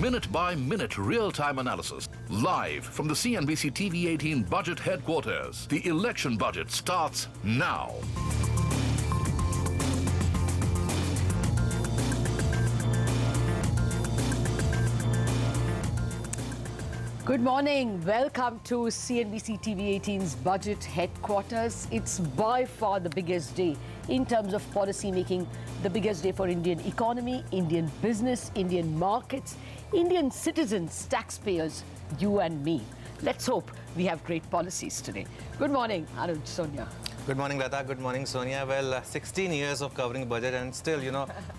minute-by-minute real-time analysis. Live from the CNBC TV 18 budget headquarters. The election budget starts now. Good morning. Welcome to CNBC TV 18's budget headquarters. It's by far the biggest day in terms of policy making, the biggest day for Indian economy, Indian business, Indian markets, Indian citizens, taxpayers, you and me. Let's hope we have great policies today. Good morning, Anuj, Sonia. Good morning, Lata. Good morning, Sonia. Well, 16 years of covering budget and still,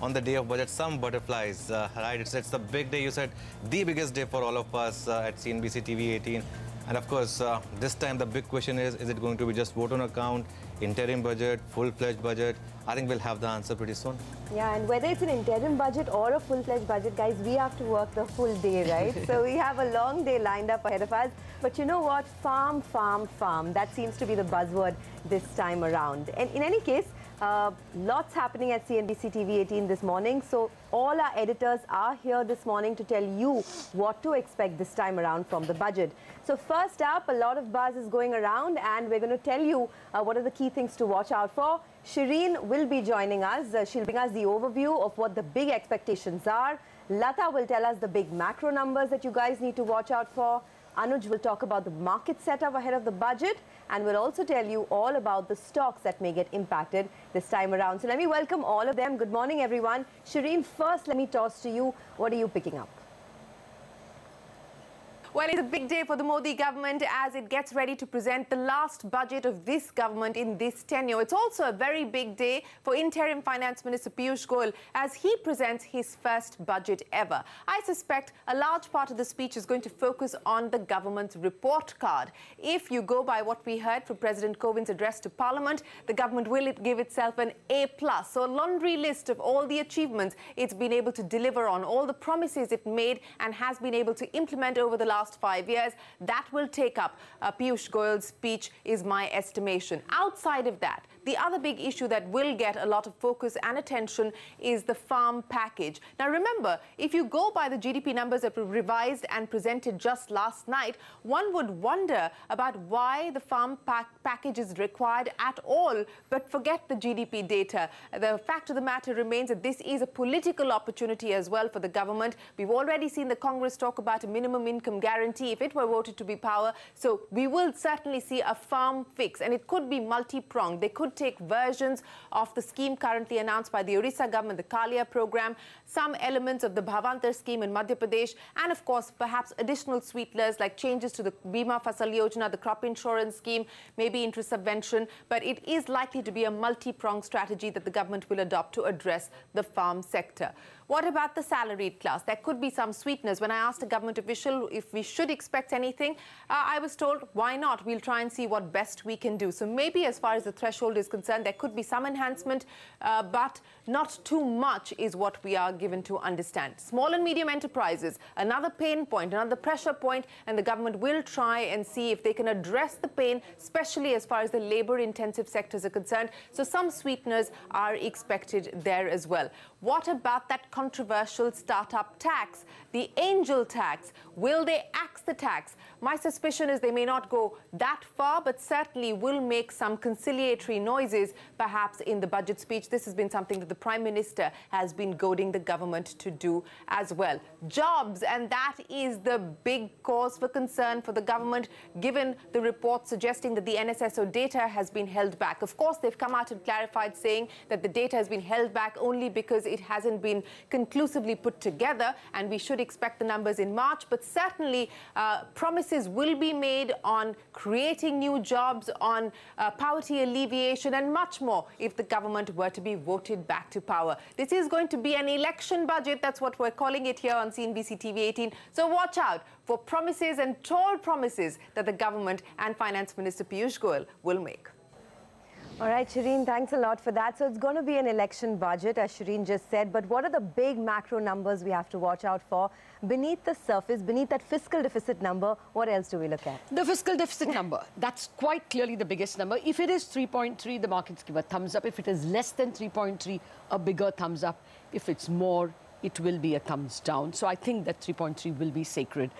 on the day of budget, some butterflies, right? It's the big day. You said the biggest day for all of us at CNBC TV 18. And of course, this time the big question is it going to be just vote on account, interim budget, full-fledged budget? I think we'll have the answer pretty soon. Yeah, and whether it's an interim budget or a full-fledged budget, guys, we have to work the full day, right? So we have a long day lined up ahead of us. But you know what? Farm, farm, farm. That seems to be the buzzword this time around. And in any case, lots happening at CNBC TV 18 this morning. So all our editors are here this morning to tell you what to expect this time around from the budget. So first up, a lot of buzz is going around and we're going to tell you what are the key things to watch out for. Shireen will be joining us. She'll bring us the overview of what the big expectations are. Lata will tell us the big macro numbers that you guys need to watch out for. Anuj will talk about the market setup ahead of the budget, and we'll also tell you all about the stocks that may get impacted this time around. So let me welcome all of them. Good morning, everyone. Shireen, first let me toss to you. What are you picking up? Well, it's a big day for the Modi government as it gets ready to present the last budget of this government in this tenure. It's also a very big day for interim Finance Minister Piyush Goyal as he presents his first budget ever. I suspect a large part of the speech is going to focus on the government's report card. If you go by what we heard from President Kovind's address to Parliament, the government will give itself an A+. So a laundry list of all the achievements it's been able to deliver on, all the promises it made and has been able to implement over the last 5 years. That will take up Piyush Goyal's speech is my estimation. Outside of that, the other big issue that will get a lot of focus and attention is the farm package. Now remember, if you go by the GDP numbers that were revised and presented just last night, one would wonder about why the farm package is required at all, but forget the GDP data. The fact of the matter remains that this is a political opportunity as well for the government. We've already seen the Congress talk about a minimum income guarantee if it were voted to be power. So we will certainly see a farm fix, and it could be multi-pronged. They could take versions of the scheme currently announced by the Orissa government, the Kalia program, some elements of the Bhavantar scheme in Madhya Pradesh, and of course perhaps additional sweeteners like changes to the Bima Fasal Yojana, the crop insurance scheme, maybe interest subvention. But it is likely to be a multi-pronged strategy that the government will adopt to address the farm sector. What about the salaried class? There could be some sweeteners. When I asked a government official if we should expect anything, I was told, why not? We'll try and see what best we can do. So maybe as far as the threshold is concerned, there could be some enhancement, but not too much is what we are given to understand. Small and medium enterprises, another pain point, another pressure point, and the government will try and see if they can address the pain, especially as far as the labor-intensive sectors are concerned. So some sweeteners are expected there as well. What about that controversial startup tax, the angel tax? Will they axe the tax? My suspicion is they may not go that far, but certainly will make some conciliatory noises, perhaps in the budget speech. This has been something that the Prime Minister has been goading the government to do as well. Jobs, and that is the big cause for concern for the government, given the report suggesting that the NSSO data has been held back. Of course, they've come out and clarified saying that the data has been held back only because it hasn't been conclusively put together, and we should expect the numbers in March. But certainly promises will be made on creating new jobs, on poverty alleviation, and much more if the government were to be voted back to power. This is going to be an election budget. That's what we're calling it here on CNBC TV 18. So watch out for promises and tall promises that the government and Finance Minister Piyush Goyal will make. All right, Shireen, thanks a lot for that. So it's going to be an election budget, as Shireen just said. But what are the big macro numbers we have to watch out for? Beneath the surface, beneath that fiscal deficit number, what else do we look at? The fiscal deficit number, that's quite clearly the biggest number. If it is 3.3, the markets give a thumbs up. If it is less than 3.3, a bigger thumbs up. If it's more, it will be a thumbs down. So I think that 3.3 will be sacred.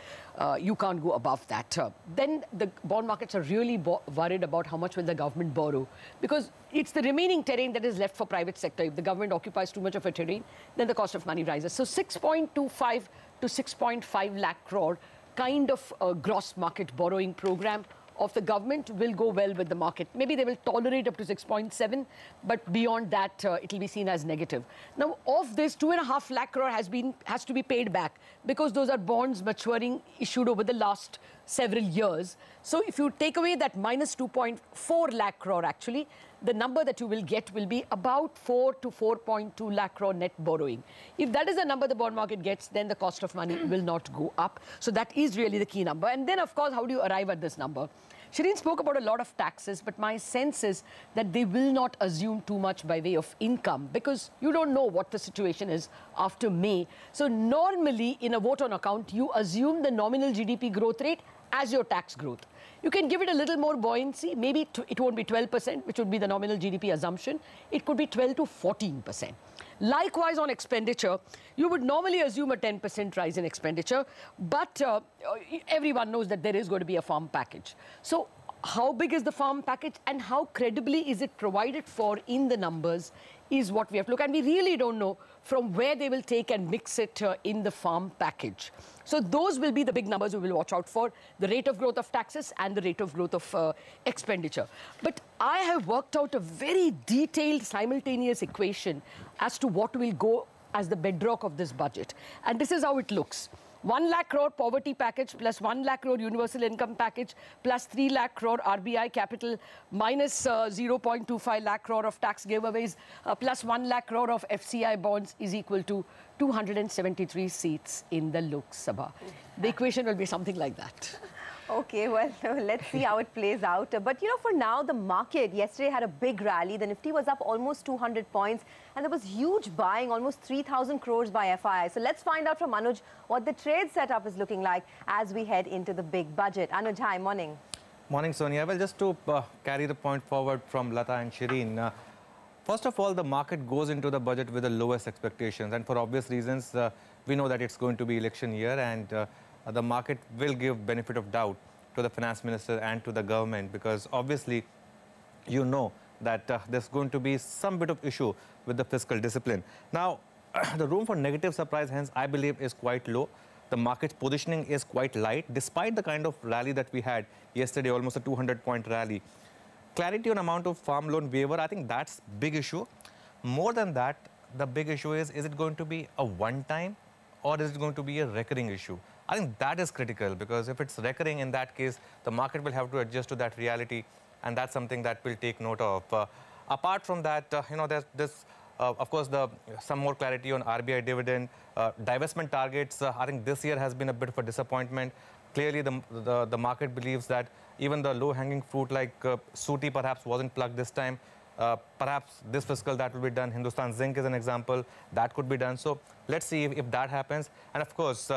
You can't go above that. Then the bond markets are really worried about how much will the government borrow, because it's the remaining terrain that is left for private sector. If the government occupies too much of a terrain, then the cost of money rises. So 6.25 to 6.5 lakh crore kind of gross market borrowing program of the government will go well with the market. Maybe they will tolerate up to 6.7, but beyond that, it will be seen as negative. Now, of this, 2.5 lakh crore has to be paid back, because those are bonds maturing issued over the last several years. So if you take away that minus 2.4 lakh crore, actually, the number that you will get will be about 4 to 4.2 lakh crore net borrowing. If that is the number the bond market gets, then the cost of money will not go up. So that is really the key number. And then, of course, how do you arrive at this number? Shireen spoke about a lot of taxes, but my sense is that they will not assume too much by way of income, because you don't know what the situation is after May. So normally, in a vote on account, you assume the nominal GDP growth rate as your tax growth. You can give it a little more buoyancy. Maybe it won't be 12%, which would be the nominal GDP assumption. It could be 12 to 14%. Likewise, on expenditure, you would normally assume a 10% rise in expenditure, but everyone knows that there is going to be a farm package. So how big is the farm package and how credibly is it provided for in the numbers is what we have to look at. And we really don't know from where they will take and mix it in the farm package. So those will be the big numbers we will watch out for, the rate of growth of taxes and the rate of growth of expenditure. But I have worked out a very detailed simultaneous equation as to what will go as the bedrock of this budget. And this is how it looks. 1 lakh crore poverty package plus 1 lakh crore universal income package plus 3 lakh crore RBI capital minus 0.25 lakh crore of tax giveaways plus 1 lakh crore of FCI bonds is equal to 273 seats in the Lok Sabha. The equation will be something like that. Okay, well, let's see how it plays out. But, you know, for now, the market yesterday had a big rally. The Nifty was up almost 200 points. And there was huge buying, almost 3,000 crores by FII. So let's find out from Anuj what the trade setup is looking like as we head into the big budget. Anuj, hi, morning. Morning, Sonia. Well, just to carry the point forward from Lata and Shireen. First of all, the market goes into the budget with the lowest expectations. And for obvious reasons, we know that it's going to be election year, and the market will give benefit of doubt to the finance minister and to the government, because obviously you know that there's going to be some bit of issue with the fiscal discipline. Now, the room for negative surprise, hence, I believe, is quite low. The market's positioning is quite light, despite the kind of rally that we had yesterday, almost a 200-point rally. Clarity on amount of farm loan waiver, I think that's big issue. More than that, the big issue is it going to be a one-time or is it going to be a recurring issue? I think that is critical, because if it's recurring, in that case, the market will have to adjust to that reality, and that's something that we'll take note of. Apart from that, you know, there's this, of course, some more clarity on RBI dividend. Divestment targets, I think this year has been a bit of a disappointment. Clearly, the market believes that even the low-hanging fruit like Suti perhaps wasn't plugged this time. Perhaps this fiscal that will be done. Hindustan Zinc is an example. That could be done. So let's see if that happens. And of course,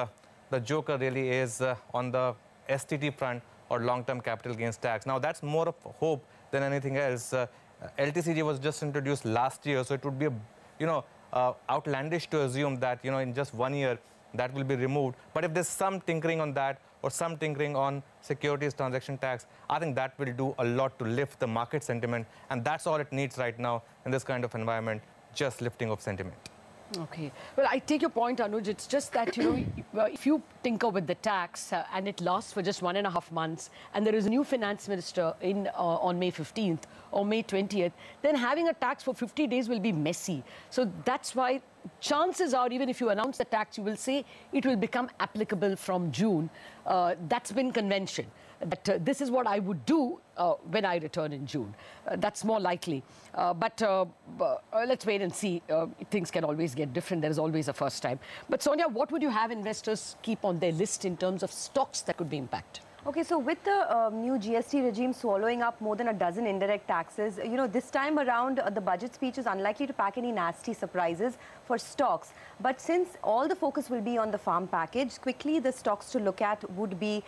the joker really is on the STT front, or long-term capital gains tax. Now, that's more of hope than anything else. LTCG was just introduced last year, so it would be, outlandish to assume that, in just 1 year, that will be removed. But if there's some tinkering on that, or some tinkering on securities transaction tax, I think that will do a lot to lift the market sentiment. And that's all it needs right now in this kind of environment, just lifting of sentiment. Okay. Well, I take your point, Anuj. It's just that, if you tinker with the tax and it lasts for just 1.5 months, and there is a new finance minister on May 15th or May 20th, then having a tax for 50 days will be messy. So that's why chances are, even if you announce the tax, you will say it will become applicable from June. That's been convention. That this is what I would do when I return in June. That's more likely. But let's wait and see. Things can always get different. There is always a first time. But Sonia, what would you have investors keep on their list in terms of stocks that could be impacted? Okay, so with the new GST regime swallowing up more than a dozen indirect taxes, this time around the budget speech is unlikely to pack any nasty surprises for stocks. But since all the focus will be on the farm package, quickly the stocks to look at would be,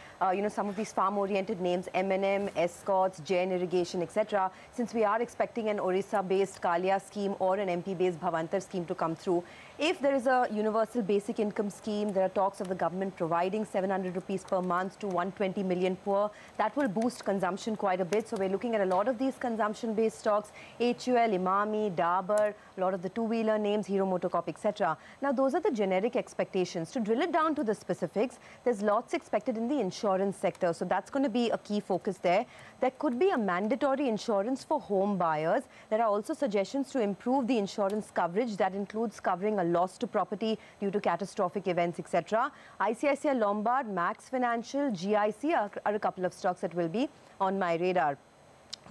some of these farm-oriented names, M&M, Escorts, Jain Irrigation, etc. Since we are expecting an Orissa-based Kalia scheme or an MP-based Bhavantar scheme to come through. If there is a universal basic income scheme, there are talks of the government providing 700 rupees per month to 120 million poor. That will boost consumption quite a bit. So we're looking at a lot of these consumption-based stocks, HUL, Imami, Dabur, a lot of the two-wheeler names, Hero MotoCorp, etc. Now, those are the generic expectations. To drill it down to the specifics, there's lots expected in the insurance sector. So that's going to be a key focus there. There could be a mandatory insurance for home buyers. There are also suggestions to improve the insurance coverage. That includes covering a loss to property due to catastrophic events, etc. ICICI Lombard, Max Financial, GIC are a couple of stocks that will be on my radar.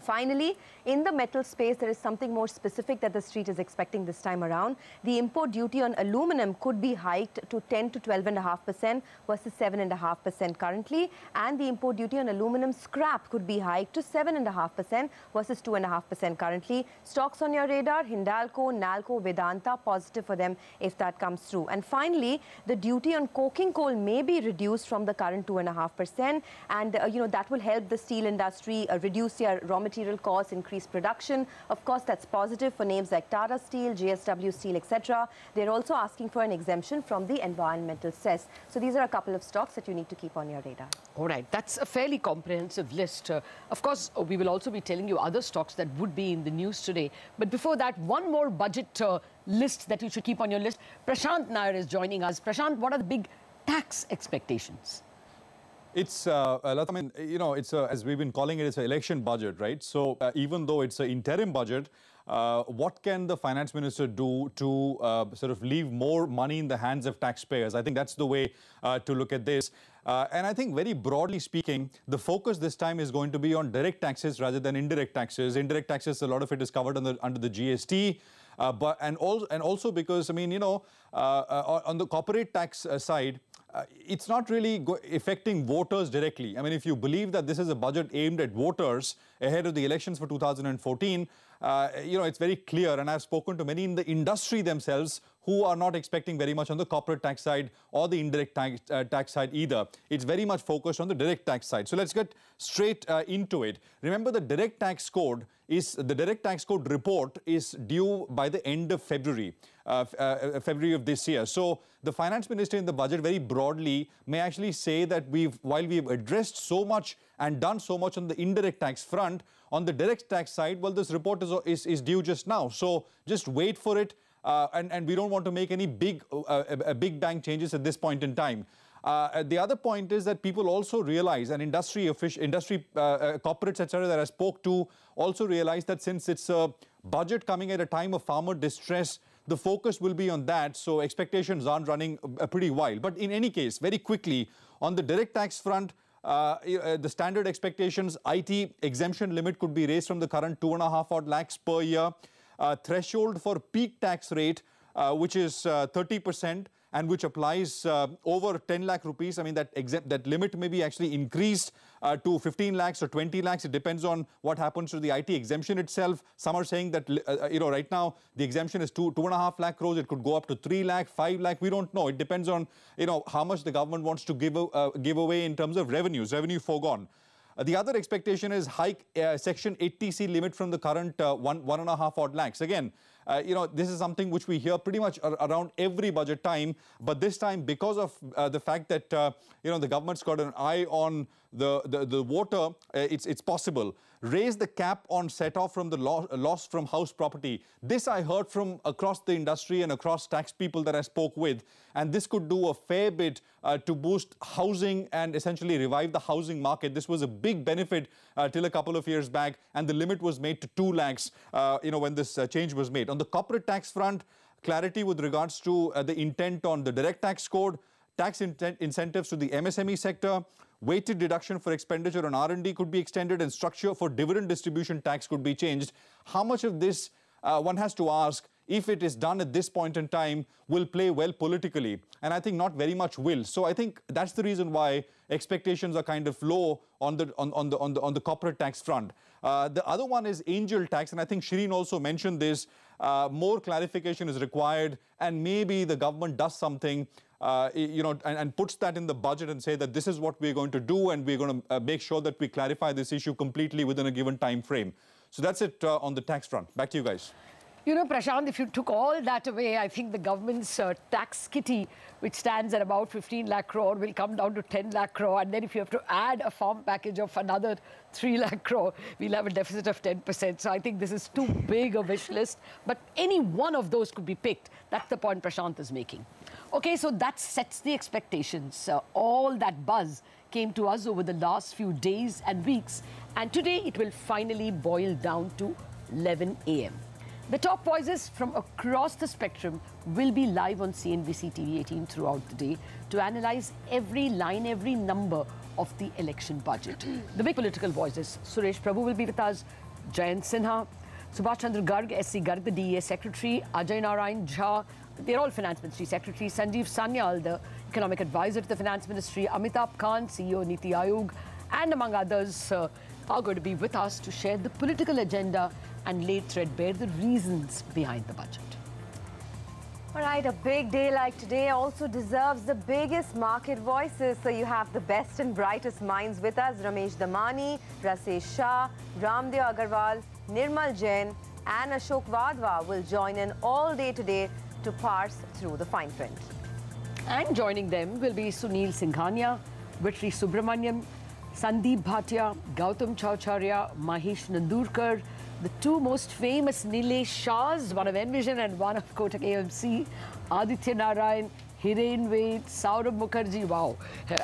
Finally, in the metal space, there is something more specific that the street is expecting this time around. The import duty on aluminum could be hiked to 10 to 12.5% versus 7.5% currently. And the import duty on aluminum scrap could be hiked to 7.5% versus 2.5% currently. Stocks on your radar, Hindalco, Nalco, Vedanta, positive for them if that comes through. And finally, the duty on coking coal may be reduced from the current 2.5%. And, that will help the steel industry reduce their raw material costs, increase production. Of course, that's positive for names like Tata Steel, JSW Steel, etc. They're also asking for an exemption from the environmental cess. So these are a couple of stocks that you need to keep on your radar. All right, that's a fairly comprehensive list. Of course, we will also be telling you other stocks that would be in the news today. But before that, one more budget list that you should keep on your list. Prashant Nair is joining us. Prashant, what are the big tax expectations? It's, I mean, it's as we've been calling it, it's an election budget, right? So even though it's an interim budget, what can the finance minister do to sort of leave more money in the hands of taxpayers? I think that's the way to look at this. And I think very broadly speaking, the focus this time is going to be on direct taxes rather than indirect taxes. Indirect taxes, a lot of it is covered under the GST. And also because, I mean, on the corporate tax side, it's not really affecting voters directly. I mean, if you believe that this is a budget aimed at voters ahead of the elections for 2014, it's very clear. And I've spoken to many in the industry themselves who are not expecting very much on the corporate tax side or the indirect tax side either. It's very much focused on the direct tax side. So let's get straight into it. Remember, the direct tax code report is due by the end of February of this year. So the finance minister in the budget very broadly may actually say that while we've addressed so much and done so much on the indirect tax front, on the direct tax side, well, this report is due just now. So just wait for it. And we don't want to make any big bang changes at this point in time. The other point is that people also realize, and industry corporates, etc., that I spoke to also realize that since it's a budget coming at a time of farmer distress, the focus will be on that. So expectations aren't running pretty wild. But in any case, very quickly, on the direct tax front, the standard expectations, IT exemption limit could be raised from the current 2.5 odd lakhs per year. Threshold for peak tax rate, which is 30% and which applies over 10 lakh rupees. I mean, that limit may be actually increased to 15 lakhs or 20 lakhs. It depends on what happens to the IT exemption itself. Some are saying that, right now the exemption is 2.5 lakh crores. It could go up to 3 lakh, 5 lakh. We don't know. It depends on, how much the government wants to give away in terms of revenue foregone. The other expectation is hike Section 80C limit from the current 1.5 odd lakhs. Again, this is something which we hear pretty much around every budget time. But this time, because of the fact that, the government's got an eye on the voter, it's possible. Raise the cap on set-off from the loss from house property. This I heard from across the industry and across tax people that I spoke with. And this could do a fair bit to boost housing and essentially revive the housing market. This was a big benefit till a couple of years back. And the limit was made to 2 lakhs, when this change was made. On the corporate tax front, clarity with regards to the intent on the direct tax code, tax incentives to the MSME sector, weighted deduction for expenditure on R&D could be extended, and structure for dividend distribution tax could be changed. How much of this, one has to ask, if it is done at this point in time, will play well politically. And I think not very much will. So I think that's the reason why expectations are kind of low on the corporate tax front. The other one is angel tax, and I think Shireen also mentioned this. More clarification is required, and maybe the government does something, and puts that in the budget and say that this is what we're going to do, and we're going to make sure that we clarify this issue completely within a given time frame. So that's it on the tax front. Back to you guys. You know, Prashant, if you took all that away, I think the government's tax kitty, which stands at about 15 lakh crore, will come down to 10 lakh crore. And then if you have to add a farm package of another 3 lakh crore, we'll have a deficit of 10%. So I think this is too big a wish list. But any one of those could be picked. That's the point Prashant is making. OK, so that sets the expectations. All that buzz came to us over the last few days and weeks. And today it will finally boil down to 11 a.m. The top voices from across the spectrum will be live on CNBC TV 18 throughout the day to analyze every line, every number of the election budget. The big political voices, Suresh Prabhu will be with us, Jayant Sinha, Subhash Chandra Garg, SC Garg, the DEA Secretary, Ajay Narayan Jha, they're all Finance Ministry Secretary, Sanjeev Sanyal, the Economic Advisor to the Finance Ministry, Amitabh Kant, CEO Niti Aayog, and among others are going to be with us to share the political agenda and lay threadbare the reasons behind the budget. All right, a big day like today also deserves the biggest market voices. So you have the best and brightest minds with us. Ramesh Damani, Rasesh Shah, Ramdev Agarwal, Nirmal Jain and Ashok Wadhwa will join in all day today to parse through the fine print. And joining them will be Sunil Singhania, Vitri Subramaniam, Sandeep Bhatia, Gautam Chowcharya, Mahesh Nandurkar, the two most famous Nilesh Shahs, one of Envision and one of Kotak AMC, Aditya Narayan, Hiren Ved, Saurabh Mukherjee. Wow,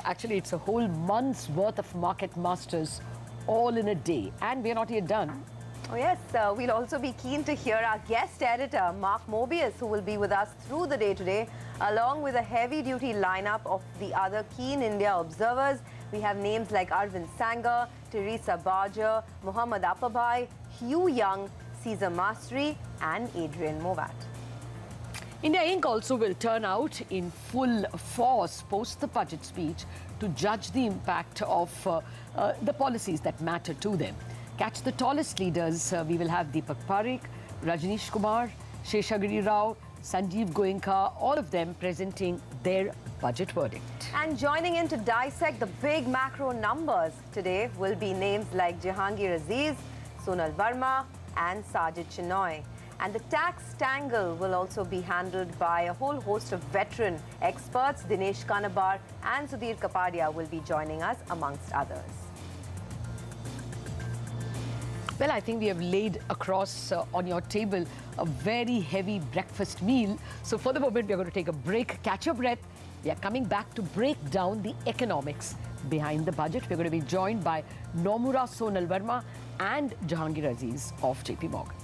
actually it's a whole month's worth of market masters all in a day. And we're not yet done. Oh yes, we'll also be keen to hear our guest editor, Mark Mobius, who will be with us through the day today, along with a heavy-duty lineup of the other keen India observers. We have names like Arvind Sanger, Teresa Barger, Muhammad Appabai, Hugh Young, Caesar Mastri and Adrian Movat. India Inc. also will turn out in full force post the budget speech to judge the impact of the policies that matter to them. Catch the tallest leaders. We will have Deepak Parekh, Rajneesh Kumar, Sheshagiri Rao, Sanjeev Goenka, all of them presenting their budget verdict. And joining in to dissect the big macro numbers today will be names like Jahangir Aziz, Sonal Verma and Sajid Chinoy. And the tax tangle will also be handled by a whole host of veteran experts. Dinesh Kanabar and Sudhir Kapadia will be joining us amongst others. Well, I think we have laid across on your table a very heavy breakfast meal. So for the moment, we're going to take a break, catch your breath. We are coming back to break down the economics behind the budget. We're going to be joined by Nomura Sonal Verma and Jahangir Aziz of JP Morgan.